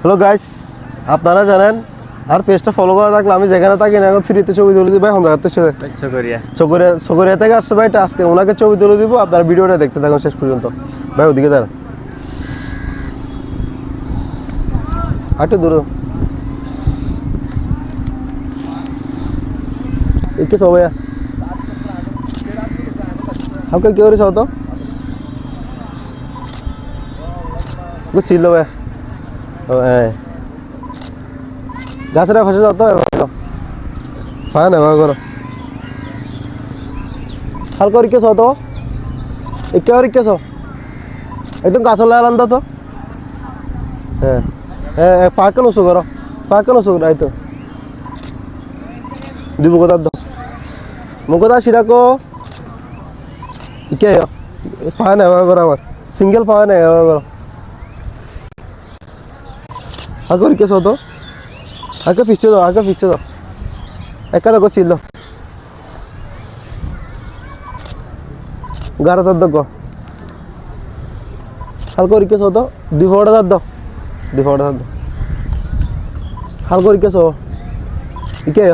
Hello guys, আপনারা জানেন আর পেজটা ফলো করে রাখলে আমি যেখানে থাকি না এখন ফ্রিতে ছবি তুলে দিই ভাই। হন জায়গাতে চকরিয়া থেকে আসছে ভাই, আজকে ওনাকে ছবি তুলে দিব। আপনার ভিডিওটা দেখতে থাকুন শেষ পর্যন্ত ভাই। ওদিকে দাঁড়ান, একটু দূর কি সব ভাইয়া হালকা কি করেছ তো চিল্লো ভাইয়া। হ্যাঁ, গাছের ফাঁসে যাও তো হ্যাঁ না ভাই করো হালকা রিকেছ তো একে রিকেছ একদম গাছ লাগালাম তো। হ্যাঁ হ্যাঁ, পাকে নসো করো, পাকে নসো করো। এই তো দিব কথা দাও মুখতা সিরাকো কে পায় না এবার করো, আমার সিঙ্গেল পায় না এবার করো। হালকা রিকেছ তো আগে ফিসছে দাও, আগে ফিসছে দাও, একা দেখো চিল দাও গাড়া তার দেখো হালকা রিকেছ তো দুই ফোটা তার দাও, দুই ফোটা তার দাও হালকা রিকেছ ইকে।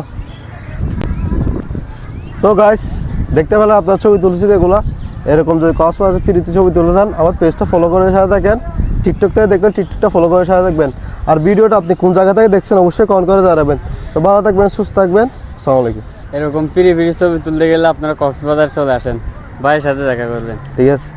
তো গাইস দেখতে পেলে আপনার ছবি তুলছি এগুলা। এরকম যদি কক্সবাজার ফ্রিতে ছবি তুলে যান আমার পেজটা ফলো করে সাথে থাকেন। টিকটক থেকে দেখবেন, টিকটকটা ফলো করে সাথে থাকবেন। আর ভিডিওটা আপনি কোন জায়গা থেকে দেখছেন অবশ্যই কমেন্ট করে জানাবেন। তো ভালো থাকবেন, সুস্থ থাকবেন, আসসালামু আলাইকুম। এরকম ফ্রি ছবি তুলতে গেলে আপনারা কক্সবাজার চলে আসেন, ভাইয়ের সাথে দেখা করবেন। ঠিক আছে।